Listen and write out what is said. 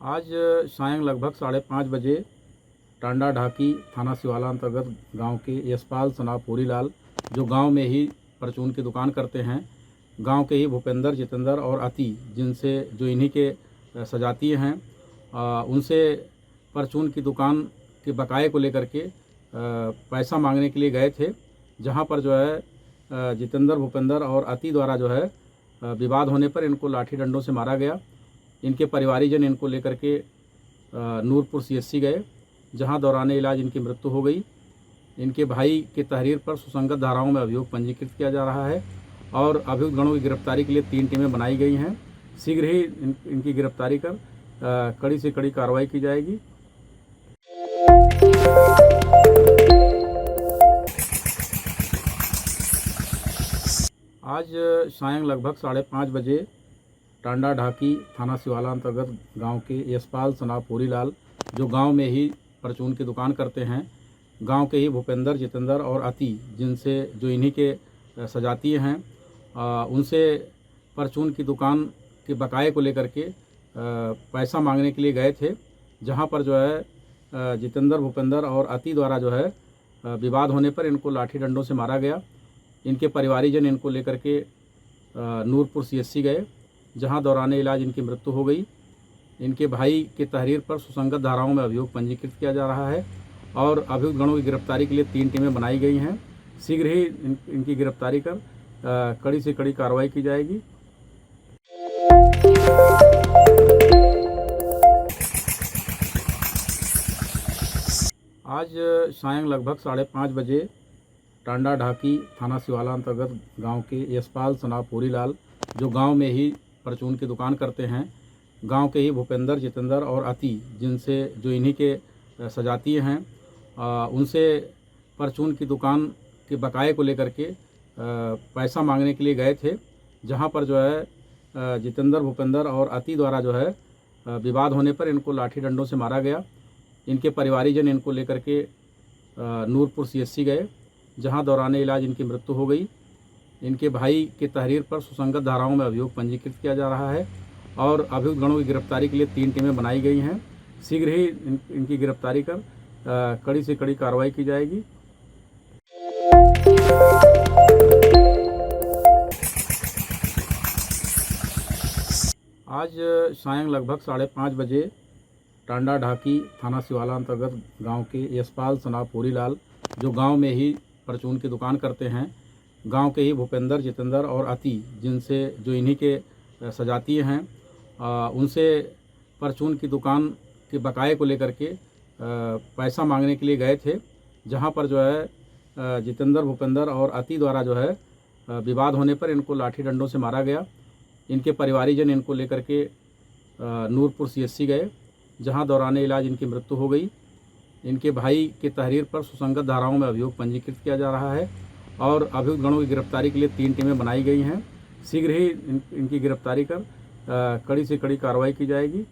आज सायं लगभग 5:30 बजे टांडा ढाकी थाना सिवाला अंतर्गत गांव के यशपाल सना पूरीलाल जो गांव में ही परचून की दुकान करते हैं, गांव के ही भूपेंद्र, जितेंद्र और अति, जिनसे जो इन्हीं के सजातीय हैं, उनसे परचून की दुकान के बकाये को लेकर के पैसा मांगने के लिए गए थे। जहां पर जो है जितेंद्र, भूपेंद्र और अति द्वारा जो है विवाद होने पर इनको लाठी डंडों से मारा गया। इनके परिवारीजन इनको लेकर के नूरपुर CSC गए, जहां दौराने इलाज इनकी मृत्यु हो गई। इनके भाई के तहरीर पर सुसंगत धाराओं में अभियोग पंजीकृत किया जा रहा है और अभियुक्त गणों की गिरफ्तारी के लिए 3 टीमें बनाई गई हैं। शीघ्र ही इनकी गिरफ्तारी कर कड़ी से कड़ी कार्रवाई की जाएगी। आज सायं लगभग 5:30 बजे टांडा ढाकी थाना सिवाला अंतर्गत गांव के यशपाल सना पूरीलाल जो गांव में ही परचून की दुकान करते हैं, गांव के ही भूपेंद्र, जितेंद्र और अति, जिनसे जो इन्हीं के सजातीय हैं, उनसे परचून की दुकान के बकाये को लेकर के पैसा मांगने के लिए गए थे। जहां पर जो है जितेंद्र, भूपेंद्र और अति द्वारा जो है विवाद होने पर इनको लाठी डंडों से मारा गया। इनके परिवारीजन इनको लेकर के नूरपुर CSC गए, जहां दौराने इलाज इनकी मृत्यु हो गई। इनके भाई के तहरीर पर सुसंगत धाराओं में अभियोग पंजीकृत किया जा रहा है और अभियुक्त गणों की गिरफ्तारी के लिए 3 टीमें बनाई गई हैं। शीघ्र ही इनकी गिरफ्तारी कर कड़ी से कड़ी कार्रवाई की जाएगी। आज सायं लगभग 5:30 बजे टांडा ढाकी थाना सिवाला अंतर्गत गांव के यशपाल सना पूरीलाल जो गांव में ही परचून की दुकान करते हैं, गांव के ही भूपेंद्र, जितेंद्र और अति, जिनसे जो इन्हीं के सजातीय हैं, उनसे परचून की दुकान के बकाये को लेकर के पैसा मांगने के लिए गए थे। जहां पर जो है जितेंद्र, भूपेंद्र और अति द्वारा जो है विवाद होने पर इनको लाठी डंडों से मारा गया। इनके परिवारीजन इनको लेकर के नूरपुर CSC गए, जहां दौराने इलाज इनकी मृत्यु हो गई। इनके भाई के तहरीर पर सुसंगत धाराओं में अभियोग पंजीकृत किया जा रहा है और अभियुक्त गणों की गिरफ्तारी के लिए 3 टीमें बनाई गई हैं। शीघ्र ही इनकी गिरफ्तारी कर कड़ी से कड़ी कार्रवाई की जाएगी। आज सायं लगभग 5:30 बजे टांडा ढाकी थाना सिवाला अंतर्गत गांव के यशपाल सना पूरीलाल जो गांव में ही परचून की दुकान करते हैं, गांव के ही भूपेंद्र, जितेंद्र और अति, जिनसे जो इन्हीं के सजातीय हैं, उनसे परचून की दुकान के बकाये को लेकर के पैसा मांगने के लिए गए थे। जहां पर जो है जितेंद्र, भूपेंद्र और अति द्वारा जो है विवाद होने पर इनको लाठी डंडों से मारा गया। इनके परिवारीजन इनको लेकर के नूरपुर CSC गए, जहां दौराने इलाज इनकी मृत्यु हो गई। इनके भाई के तहरीर पर सुसंगत धाराओं में अभियोग पंजीकृत किया जा रहा है और अभियुक्त गणों की गिरफ्तारी के लिए 3 टीमें बनाई गई हैं। शीघ्र ही इनकी गिरफ्तारी कर कड़ी से कड़ी कार्रवाई की जाएगी।